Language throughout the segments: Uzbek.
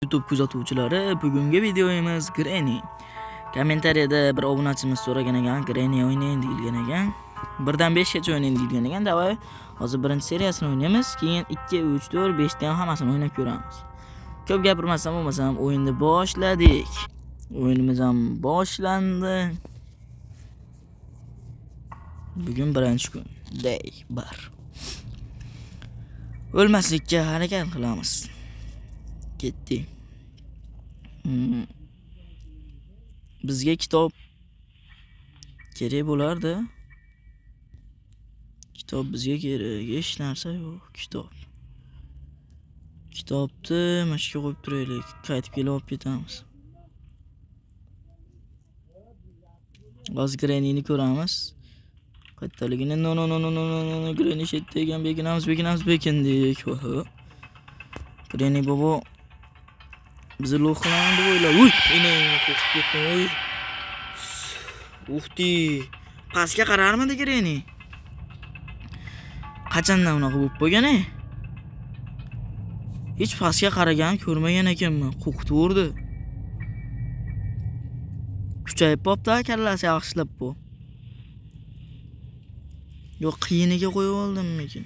YouTube kuzatuvchilari, bugungi videomiz Granny. Kommentariyada bir obunachimiz so'ragan ekan, Granny o'ynaying deyilgan ekan. 1 dan 5 gacha o'ynaying deyilgan ekan. Davay, hozir birinchi seriyasini o'ynaymiz, keyin 2, 3, 4, 5 dan hammasini o'ynab ko'ramiz. Ko'p gapirmasam bo'lmasam, o'yinni boshladik. O'yinimiz ham boshlandi. Bugun birinchi kun, day 1. O'lmaslikka harakat qilamiz. Ketdik. Bizga kitob kerak bo'lardi. Kitob bizga kerak, hech narsa yo'q. Kitobni mana shu qo'yib turaylik. Qaytib kelib olib ketamiz. Hozir Grannyni ko'ramiz. Qayerdaligini no Granny shetda ekan, bekindik. Granny bobo bizni lo'q qilaman deb o'ylab. Uy, inayni qo'rqib ketdim. Uy. Uxti. Pastga qararmidi Granny? Qachondan unaqa bo'lib qo'ygan ey? Hech pastga qaragan ko'rmagan ekanman. Qo'rqitdi. Kuchayib qopti, kallasi yaxshilab bu. Yo'q, qiyiniga qo'yib oldimmikin?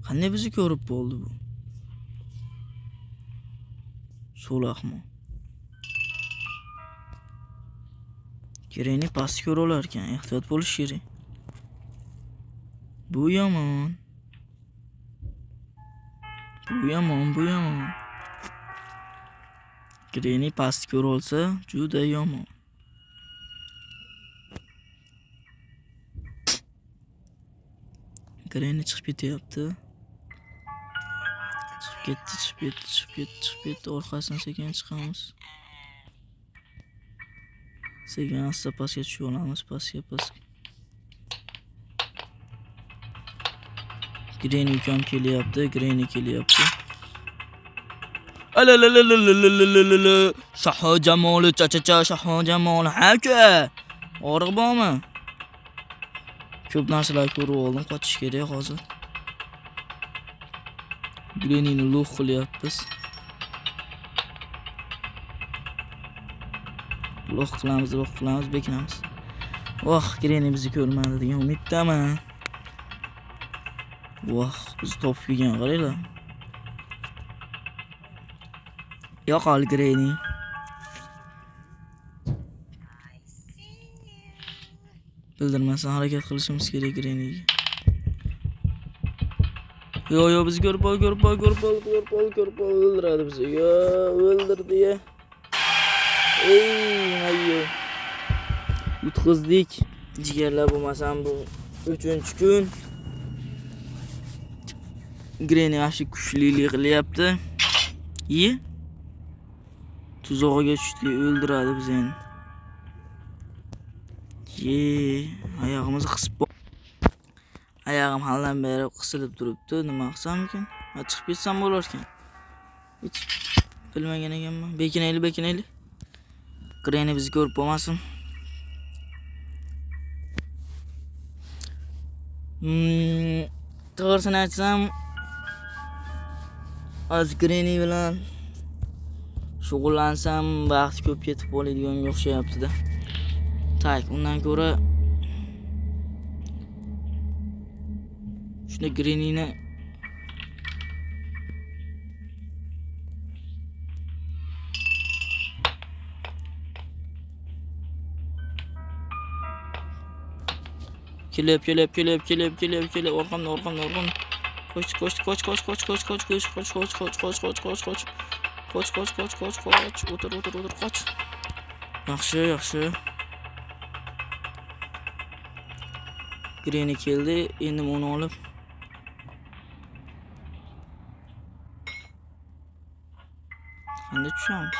Qanday bizni ko'rib bo'ldi bu? So'laqmi? Granny past ko'rolar ekan, ehtiyot bo'lish kerak. Bu yomon. Granny past ko'rolsa, juda yomon. Granny chiqib ketyapti. Chiqib ketdi. Orqasidan sekin chiqamiz. Sekin asta pastga tushib olamiz, pastga. Granny ukam kelyapti. Alalalalalalalalalala. Shaho jamoli, shaho jamoli. Haka. Og'riq bormi? Ko'p narsalar ko'rib oldim, qochish kerak hozir. Grannyni lo'q qilyapmiz. Lo'q qilamiz, bekinamiz. Voh, Granny bizni ko'rmadi degan umiddaman. Voh, biz topib kelgan qaranglar. Yo'qol Granny. Bildirmasdan harakat qilishimiz kerak Grannyga. Yo, biz ko'rib ol, o'ldiradi bizni. Yo, o'ldirdi ya. Ayyo. Yutqizdik. Jigarlar bo'lmasam bu 3-kun. Granny yaxshi kuchlilik qilyapti. Tuzog'iga tushdi, o'ldiradi bizni. Oyog'imizni qisib oyog'im haldan beri qisilib turibdi. Nima qilsam ekan? Chiqib ketsam bo'lar ekan. Hech bilmagan ekanman. Bekinaylik. Granny bizni ko'rib bo'lmasin. To'g'risini aytsam, az Granny bilan shug'ullansam, vaqt ko'p ketib qoladigan o'xshayapti-da. Tak, undan ko'ra shunda Grannyni kelib orqamda qoch o'tir qoch. Yaxshi. Granny keldi, endi uni olib qanday tushamiz?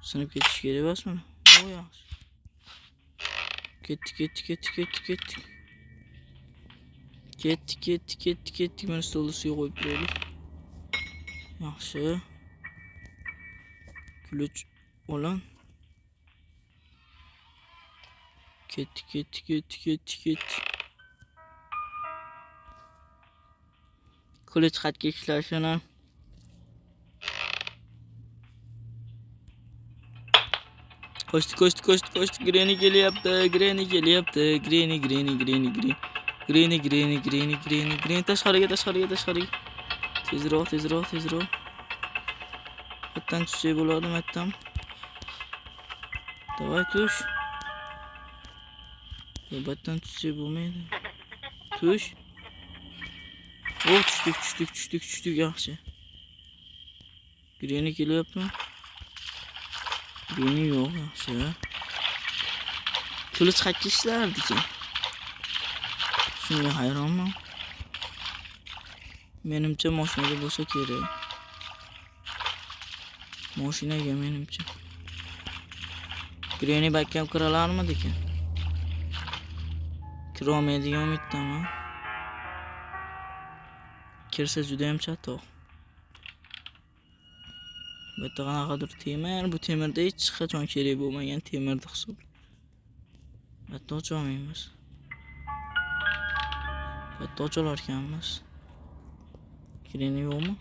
Sinib ketish kerak emasmi? O yaxshi. Ketdik. Mana stolni ustiga qo'yib turaylik. Yaxshi. Kulich olan. Ketdik. Kulich xatga ishlashini Koştu. Granny geliyordu. Granny. Tashqariga. Tezroq. Hattan tushsak bo'ladimi, hattan? Davay tush. Battan tushsak bo'lmaydi. Tush. Tushdik, yaxshi. Granny kelyaptimi? Granny yo'q, yaxshi. Kılıç kaç işlerdi ki? Shunga hayronman. Menimcha mashinaga bo'lsa kerak. Mashinaga menimcha. Granny bakkam kiralarmidi ekan? Kirolmaydigan umiddaman. Kirsa juda ham chatoq. Bu yerda qanaqadir temir, bu temirda hech qachon kerak bo'lmagan temirni hisob. Hatta ocholmaymiz. Hatta ocholarkanmiz. Granny yo'qmi?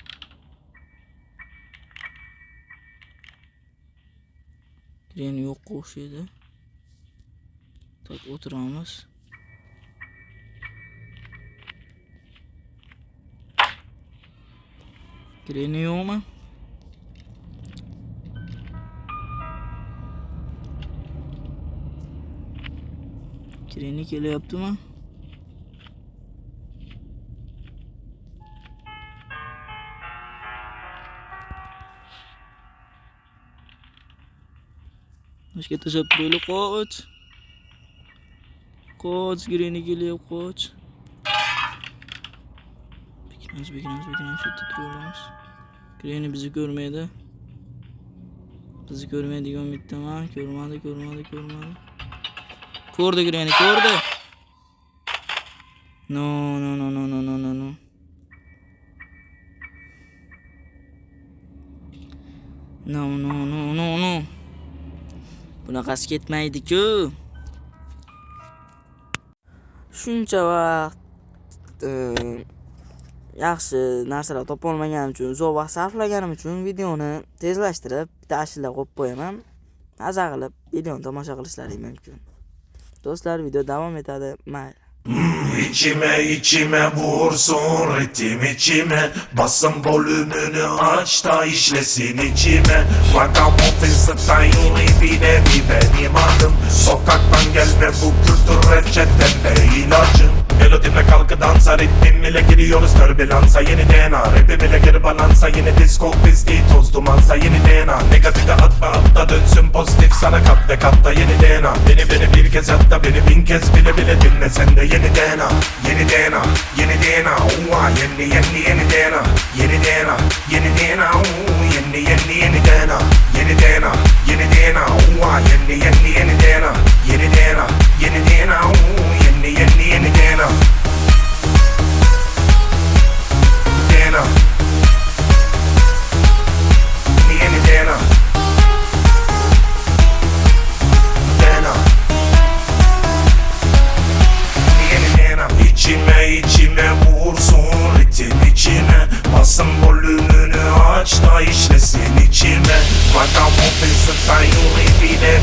Granny yo'q o'xshaydi. Tak o'tiramiz. Granny yo'qmi? Granny kelyaptimi? Başka tasap böyle koç. Koç Granny geliyor koç. Beklemez şurada duruyoruz. Granny bizi görmedi. Bizi görmediği ümittim ha. Görmedi. Gördü Granny. No. No. Bunaqasi ketmaydi-ku. Shuncha vaqt yaxshi narsalar topa olmaganim uchun, uzoq vaqt sarflaganim uchun videoni tezlashtirib, bitta ashula qo'yib qo'yaman. Maza qilib videoni tomosha qilishlaring mumkin. Do'stlar, video davom etadi. Mayli. İçime vursun ritim içime. Basın volümünü aç da işlesin içime. Ragamuffin style'ı bir benim adım. Sokaktan gelme bu kültür reçetemde ilacım. Melodimle kalkı dansa, ritmim ile giriyoruz türbülansa. Yeni DNA, rapim ile geri balansa. Yeni disco pisliği toz dumansa. Yeni DNA, negatife atma dönsün pozitif sana kat ve katta yeni DNA. Beni bir kez hatta beni bin kez bile dinle sen de yeni DNA. Yeni DNA, yeni DNA, yeni DNA. Yeni DNA, yeni DNA, yeni DNA. Yeni DNA, yeni DNA, yeni DNA. Yeni DNA, yeni DNA, yeni DNA. DNA. Yeni DNA. İçime vursun ritim içime. Basın volümünü aç da işlesin içime. Ragamuffin style'ı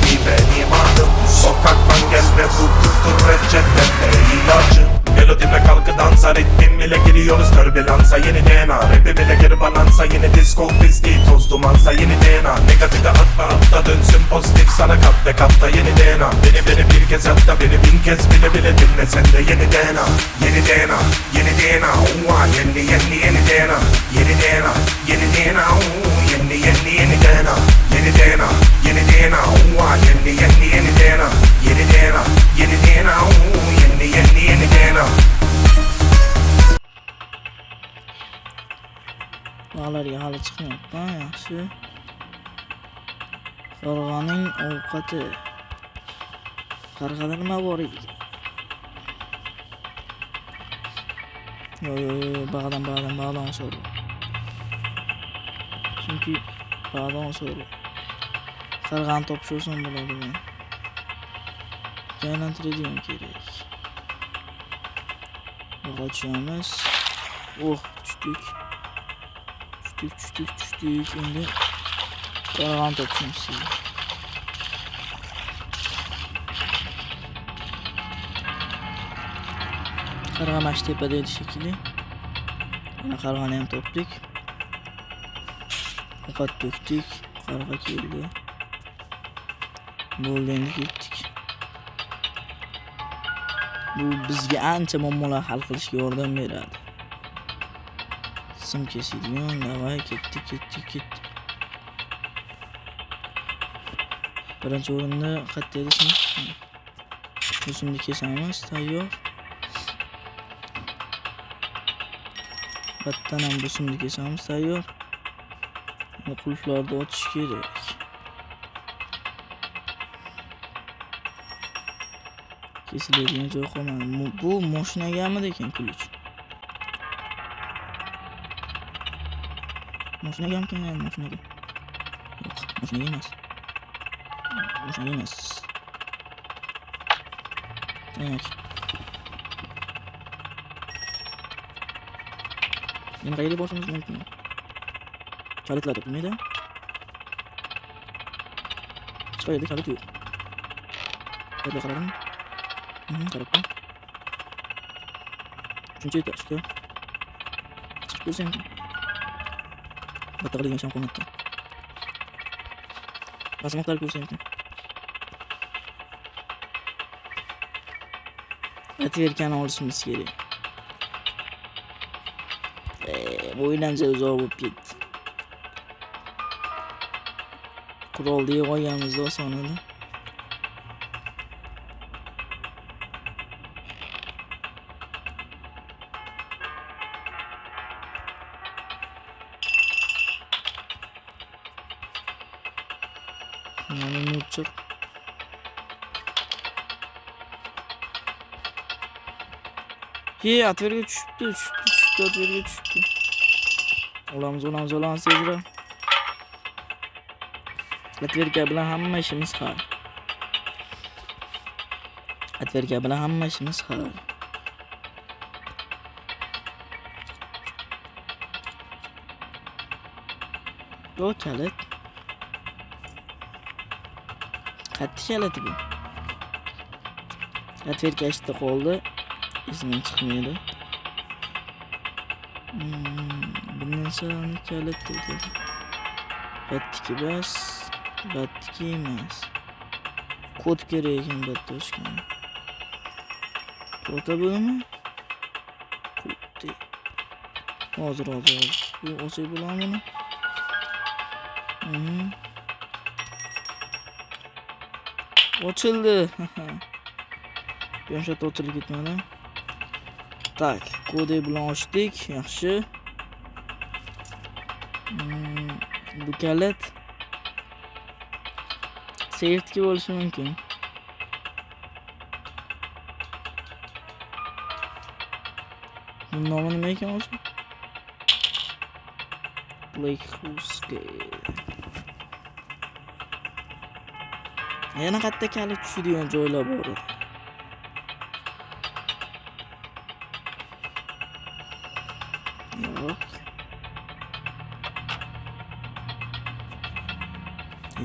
bir benim adım. Sokaktan gelme bu kültür reçetemde ilacım. Melodimle kalkı dansa, ritmim ile giriyoruz türbülansa. Yeni DNA, rapim ile geri balansa. Yeni disco pisliği toz dumansa. Yeni DNA, negatife atma dönsün pozitif sana kat ve katta yeni DNA. Beni bir kez hatta beni bin kez bile dinle sen de yeni DNA. Yeni DNA, yeni DNA, yeni DNA. Yeni DNA, yeni DNA, yeni DNA. Yeni DNA, yeni DNA, yeni DNA. Yeni DNA, yeni DNA, yeni DNA. Dağlarga hali chiqmayapti, yaxshi. Qarg'aning ovqati. Qarg'ada nima bor edi? Yo, bağdan soru. Çünkü bağdan soru. Qarg'ani topshirsam bo'ladi men. Aylantiradigan kerak. Ochamiz. Tushdik. Endi qarg'ani topishimiz kerak. Qarg'amash tepada edi shekilli. Yana qarg'ani ham topdik. Ovqat to'kdik. Qarg'a keldi. Bo'ldi, endi ketdik. Bu bizga ancha muammolar hal qilishga yordam beradi. Sim kesadigan, davay ketdik. Birinchi o'rinda qayerda edi sim? Bu simni kesamiz, tayyor. Battan ham bu simni kesamiz, tayyor. Endi qulflarni ochish kerak. Kesiladigan joy qolmadi. Bu mashinagami ekan ключ? Mashinagami ekan, mashinaga. Yo'q, mashinaga emas. Tak. Yana qayerga borishimiz mumkin? Kalitlar topilmaydi. Hech qayerda kalit yo'q. Qayerga qaradim? Qarabman. Uchinchi etashga. Chiqib ko'rsam. Bitta qilgan sham qo'natdi. Rasmoqlar ko'rsam. Atverkani olishimiz kerak. O'ylancha uzoq bo'lib ketdi. Qurol deb qo'yganmiz oson edi. Mana nutchiq. Atverga tushibdi, atverga tushibdi. Olamiz tezroq. Atverga bilan hamma ishimiz hal. Bu kalit. Qattiq kaliti bu. Atverga ishda qoldi. Esimdan chiqmaydi. Bundan sonra kalit dedi. Battiki bas. Battiki emas. Kod kerak ekan batta ochgan. Kod bo'limi? Koddi. Hozir. Bu olsak bo'ladimi? Ochildi. Yumshat ochilib ketmadi. Tak, kodi bilan ochdik, yaxshi. Bu kalit safety bo'lishi mumkin. Nomi nima ekan o'zi? Blake Huske. Yana qayerda kalit tushadigan joylar bor.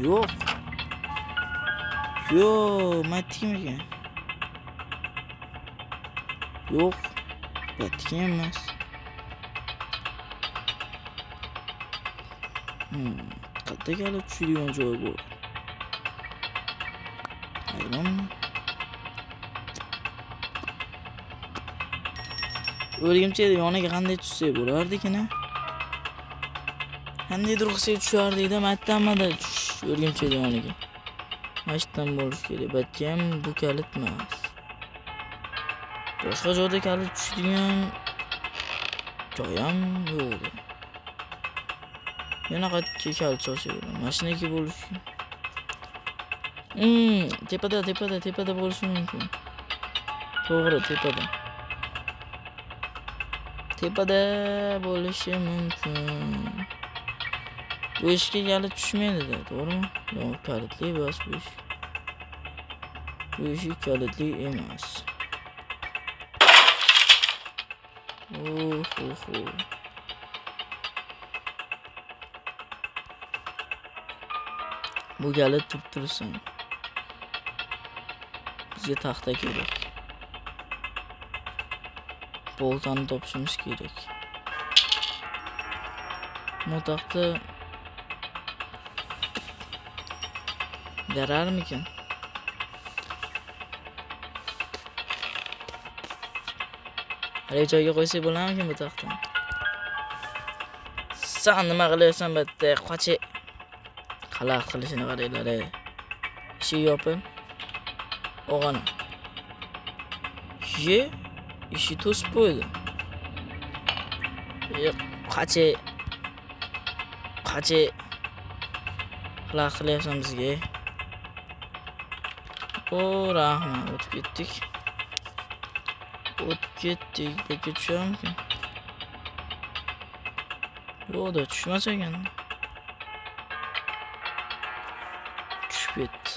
Yo'q. Matkim ekan. Yo'q. Matkim emas. Qayerda kalit tushadigan joy bor. Hayronmi? O'rgimchakni yoniga qanday tushsak bo'lardi-kina? Qandaydir ruxsat tushardi-da, mattamada tush o'rgimchakni yoniga. Mashdan bo'lish kerak. Balki ham bu kalit emas. Boshqa joyda kalit tushadigan joy ham yo'q. Yana qayerga kalit cho'chib, mashinaki bo'lish. Tepada bo'lishi mumkin. To'g'ri, tepada bo'lishi mumkin. Bu ishga kalit tushmaydi-da, to'g'rimi? Yo'q, kalitli bas bu ish. Bu ish kalitli emas. Bu kalit tursin. Bizga taxta kerak. Boltani topishimiz kerak. Bu taxta yararmikan? Hali joyga qo'ysak bo'larmikan bu taxtani? Sen nima qilyapsan bitta qochi? Qalaq qilishini qaranglar. Eshik yopin. O'g'ana. Ye, eshik to'sib qo'ydi. Qochi. Qalaq qilyapsan bizga. O, rahmat, o'tib ketdik. Peki tushamikan? Yo'qda tushmas ekan. Tushib ketdi.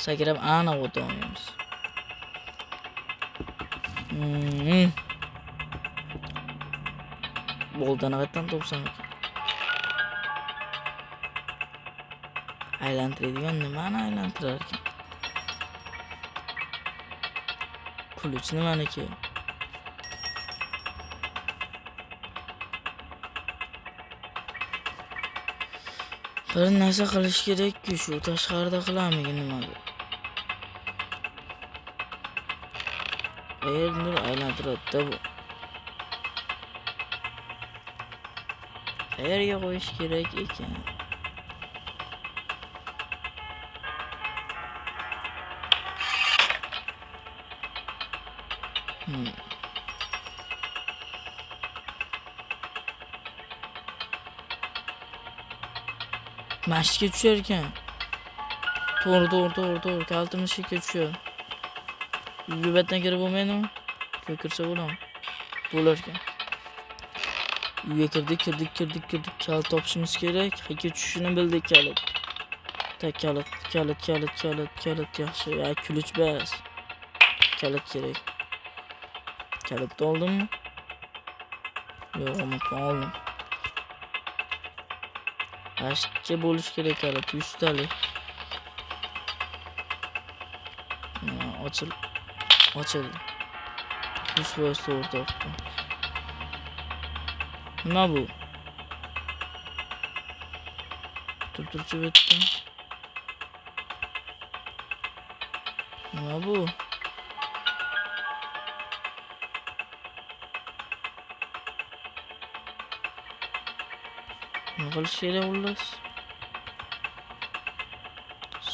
Sakrab ana o'tamiz. Boltani qayerdan topsam ekan? Aylantiradigan nimani aylantirar ekan? Kuluch nimaniki? Bir narsa qilish kerak-ku, shu tashqarida qilamizmi nimadir? Nur aylantiradi bu. Qayerga qo'yish kerak ekan? Mashqga tushar ekan. To'g'ri, kaltimiz shikka tushar. Uyga kirib bo'lmaydimi? Kirsa bo'ladimi? Bo'lar ekan. Uyga kirdik. Kalit topishimiz kerak. Qayerga tushishini bildik kalit. Kalit yaxshi. Ya kulich bas. Kalit kerak. Kalitni oldimmi? Yo'q, olmadim. Ashcha bo'lish kerak kalit, 100 talik. Ochildi. 100% to'g'ri topdim. Nima bu? Turturchi bitdi. Nima bu? Nima qilish kerak xullas?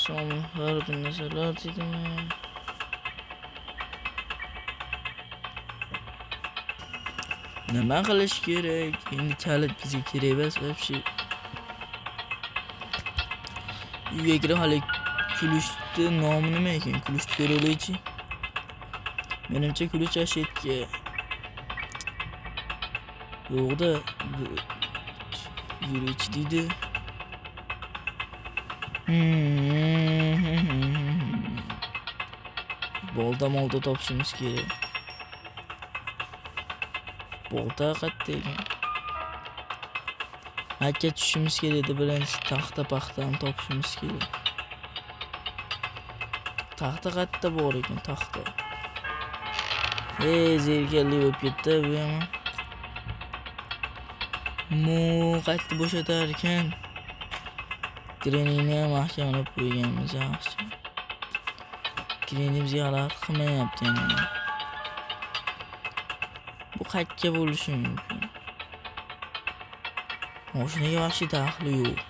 Son har bir narsalar deydimi? Nima qilish kerak? Endi kalit bizga kerak emas, вообще. Uyga kirib hali kulishni nomi nima ekan? Kulishni ko'raylikchi. Menimcha kulish ashetga. Yo'qda yurich deydi. Bolta topishimiz kerak. Bolta qayerda ekan? Makka tushishimiz kerak edi, birinchi paxtani topishimiz kerak. Taxta qayerda bor ekan, taxta? Zerikali bo'lib ketdi bu ham. Qayerda bo'shatar ekan? Grenini mahkamlab qo'yganmiz yaxshi. Greni bizga g'alati qilmayapti endi. Bu qayerga bo'lishi mumkin? Mashinaga vahshiy daxli yo'q.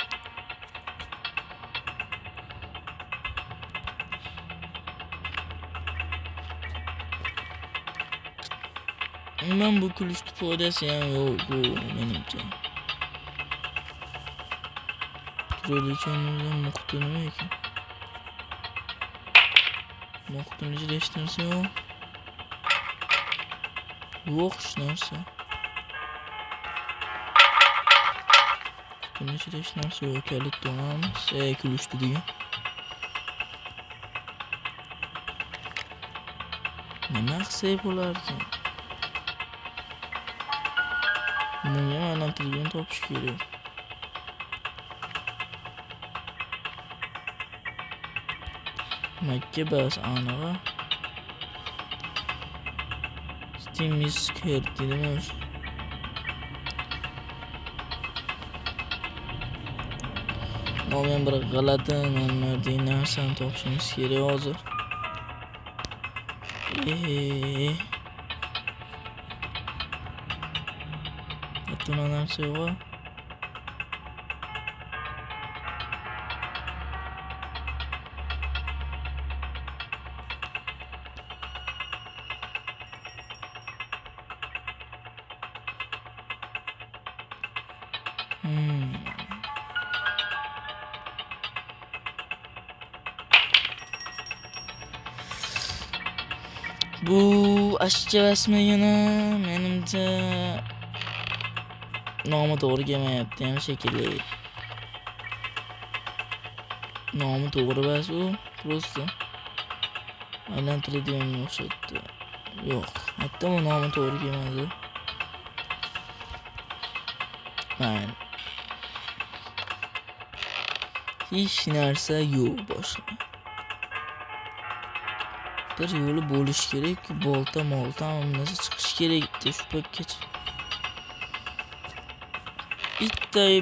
Men bu kulishni foydasi ham yo'q bu menimcha. Turlichonning muhti nima ekan? Muhtini hech narsa yo'q. Yo'q hech narsa. Muhtini hech narsa yo'q. Kalit tomamiz. Kulishdi degan. Nima qilsak bo'lar ekan? Bunga aylantirgan topish kerak. Makka bas aniq. Optimus Care dedim. Men bir g'alati nimalardan narsani topishimiz kerak hozir. Butun narsa yo'q. Bu aşçı resmiyini menimce nomi to'g'ri kelmayapti ham shekilli. Nomi to'g'ri emas u, просто aylantirilganga o'xshatdi. Yo'q, hatta bu nomi to'g'ri kelmadi. Mayli. Hech narsa yo'q boshqa. Bir yo'li bo'lish kerak, bolta hammasi chiqish kerak shu pakkacha.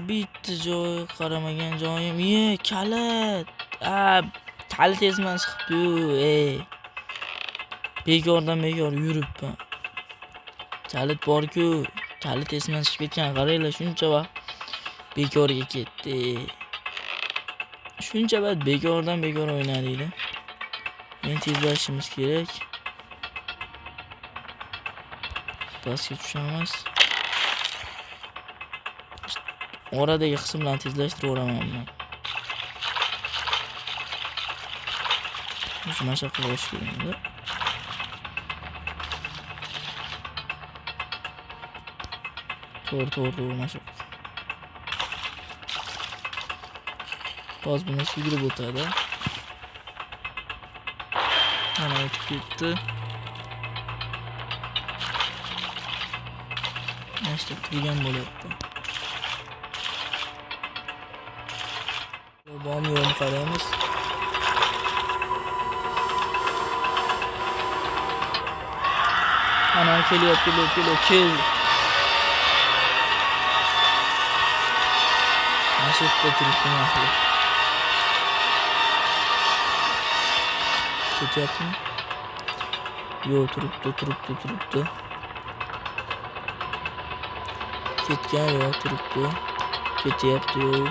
Bitta joy qaramagan joyim. Kalit. Kalit esman chiqibdi-yu, Bekordan bekor yuribman. Kalit bor-ku, kalit esman chiqib ketgan. Qaranglar, shuncha vaqt bekorga ketdi. Shuncha vaqt bekordan bekor o'ynadinglar. Men tezlashimiz kerak. Pastga tushamiz. Oradagi qism bilan tezlashtiraman men. Shu mashaqqa qo'yish kerak. To'g'ri mashaq. Hozir buni sug'urib o'tadi. Ana o'tib ketdi. Nashta turgan bo'lyapti. Bomb yo'lni qaraymiz. Ana kelyapti. Nashta turibdi mahsul. Ketyaptimi? Yo'q, turibdi. Ketgan yo'q, turibdi. Ketyapti yo'q.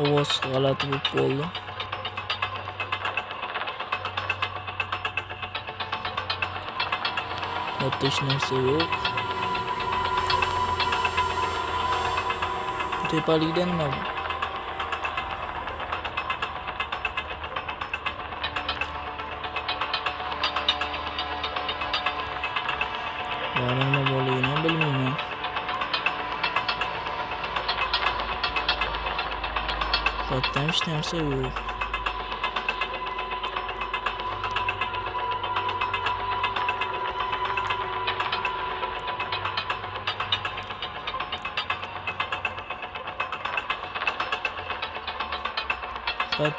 Ovoz g'alati bo'lib qoldi. Hatto hech narsa yo'q. Tepalikda nima bu? Nima bo'lganini ham bilmayman. Hattam hech narsa yo'q.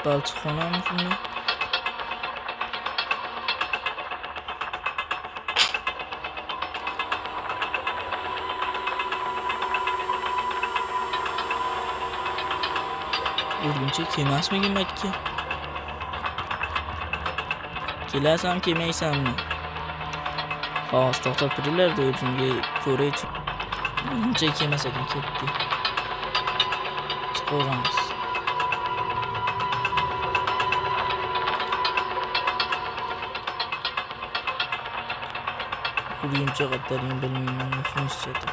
Balchiqxonami shunda? Urg'unchak kelmasmikin makka? Kelasam, kelmaysanmi? Hozir to'xtab turinglar-da, o'zimga ko'raychi. Urg'unchak kelmas ekan, ketdi. Chiqaveramiz. Urg'unchak qatlarini bilmayman, shuni istadim.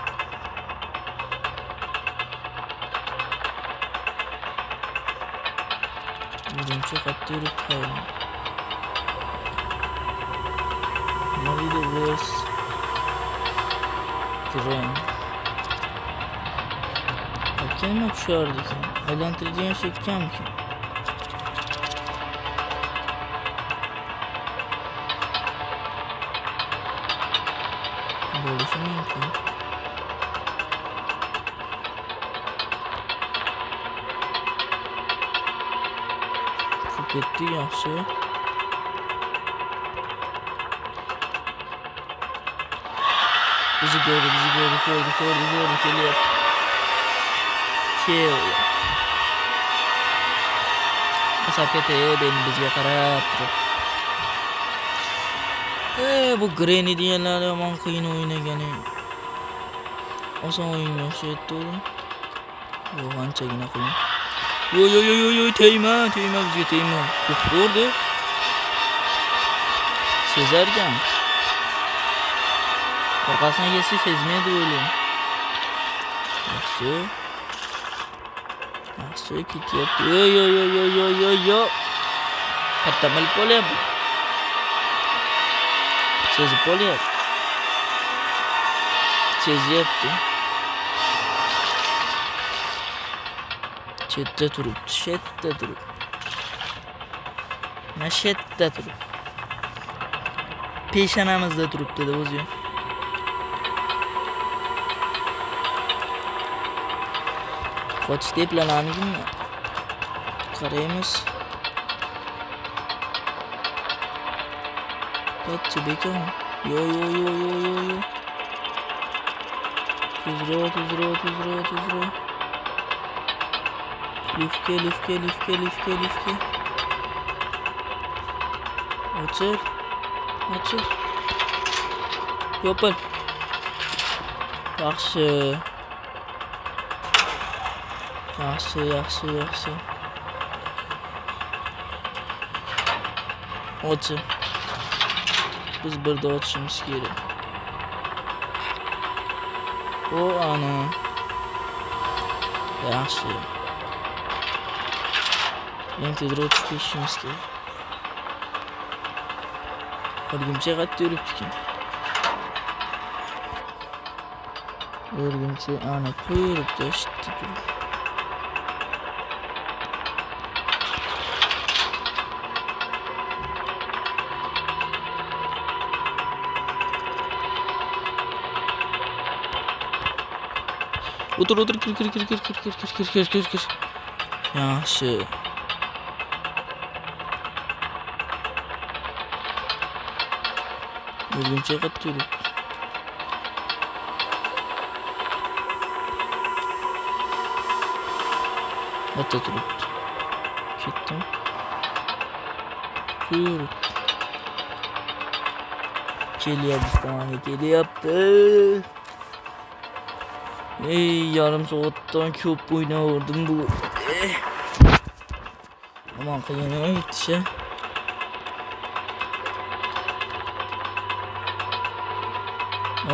Urg'unchak qatta yuribdi hali. Nima deydi biz? Tren. Nima tushardi ekan? Aylantiradigan shekkanmikan? Bo'lishi mumkin. Qo'shib ketdik, yaxshi. Bizi ko'rdi, kelyapti. Masafete beni bizga qarab turib. Bu Granny deganlar yomon qiyin o'ynagan. Oson o'yinga o'xshaydi. Yo'q, anchagina qiyin. Yo, tegma bizga tegma. Ko'rdi. Sezarkan. Orqasidan yesi sezmaydi o'lim. Yaxshi. Ketyapti. Yo. Katta mil bo'lyapti. Sezib bo'lyapti. Sezyapti. Chetda turibdi. Nashetda turibdi. Peshonamizda turibdi-da o'zi. Qochish deplanamizmi? Qaraymiz. Kaççı bekon. Yo. Tuzro. Lifke. Açıl. Yopil. Yaxshi. Açıl. Biz burada açışımız gerek. O ana. Yaxshi. Eng tezroq chiqishimiz kerak. O'rgimchak qatda yuribdi. O'rgimchak ana qo'yibdi, eshitdi. Otur, kir. Yaxshi. O'rgimchak qatda yuribdi. Hatta turibdi. Ketdim. Kelyapti. Yarım saatdan ko'p o'ynaverdim bu. Aman qiyin yetishi.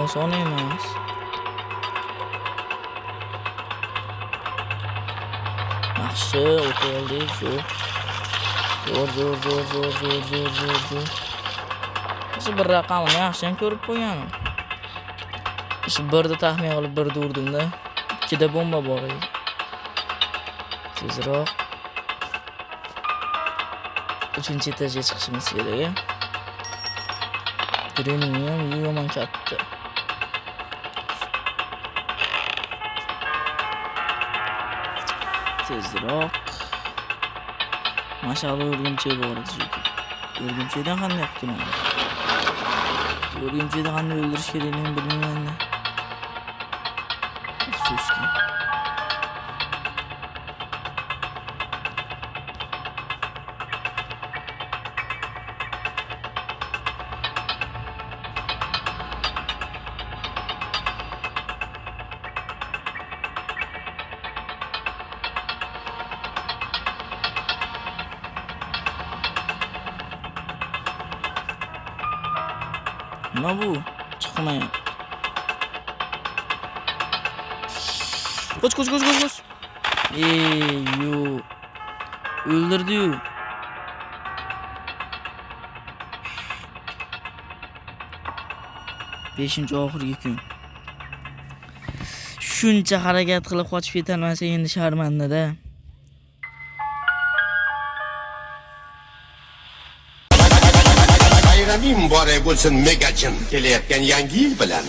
Oson emas. Yaxshi, o'toldik. Zo'r. Shu bir raqamni yaxshi ham ko'rib qo'yganim. Shu birda taxmin qilib birda urdimda. Ikkida bomba bor edi. Tezroq. 3-etajga chiqishimiz kerak. Trening ham yomon katta. Tezroq. Mash'ala o'rgimchak bor edi. O'rgimchakdan qanday qutulaman? O'rgimchakni qanday o'ldirish kerakligini bilmayman-da. Afsuski. Nima bu? Chiqmayapti. Qoch. Yo. O'ldirdi-yu. Beshinchi oxirgi kun. Shuncha harakat qilib qochib ketolmasa endi sharmanda-da. Bayraming muborak bo'lsin Megachin. Kelayotgan yangi yil bilan.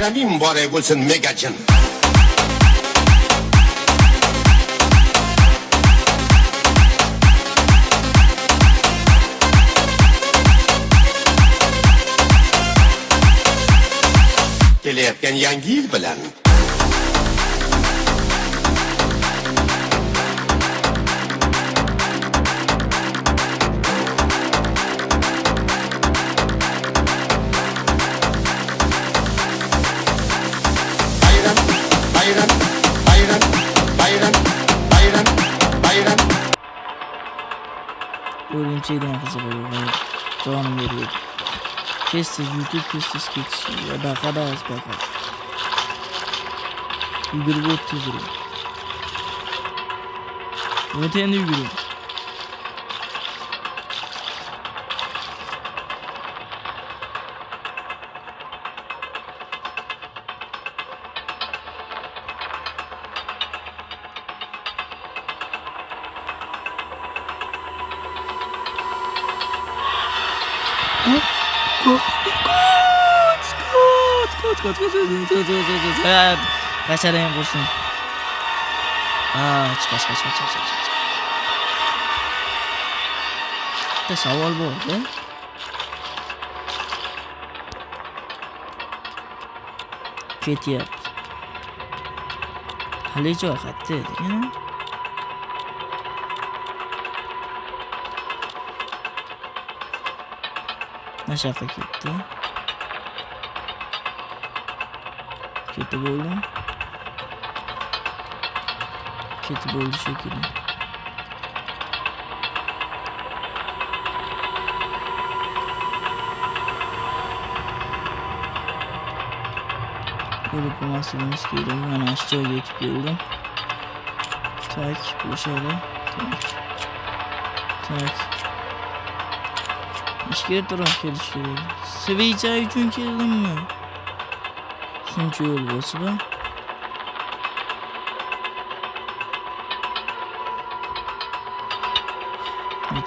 Bayrami mübarek olsun Megacın. Kelayotgan yangi yil bilan bayram bayram bayram bayram bayram bayram O'yinchidan qiziq bo'ldi. Jonim berdi. Tez-tez yutib, tez-tez ketish. Baqa. Yugurib o'tdi tezroq. O'tdi endi yugurib. Kaçarayım kursun. Kaç. De savol bo'ldi. Ketyapti. Hali joy qayerda ekan? Nashaqa ketdi. Ketib bo'ldi shekilli. Bo'lib qolmasligimiz kerak. Mana shu joyga yetib keldim. Tak, bo'shadi. Tak. Ishga ertaroq kelish kerak. Sevicha uchun keldimmi? Shuncha yo'l bo'lsa-da.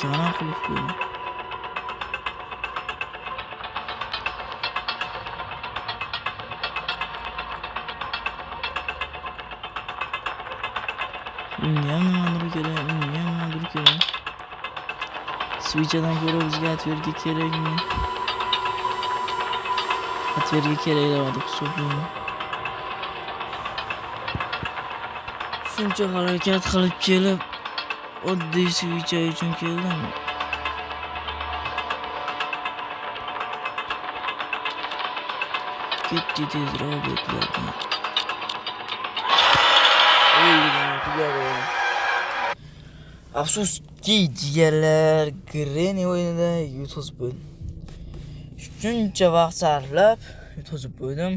Qana qilib qo'ydim. Unga nimadir kerak. Svichadan ko'ra bizga atverga kerakmi? Atverga kerak deb hisoblayman. Shuncha harakat qilib kelib, oddiy svicha uchun keldim. Ketdi tezroq betlardan. Afsuski jigarlar, Granny o'yinida yutqizib qo'ydim. Shuncha vaqt sarflab yutqizib qo'ydim.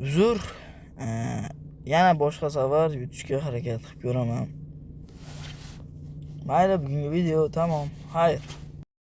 Uzr. Yana boshqa safar yutishga harakat qilib ko'raman. Mayli, bugungi video tamom. Xayr.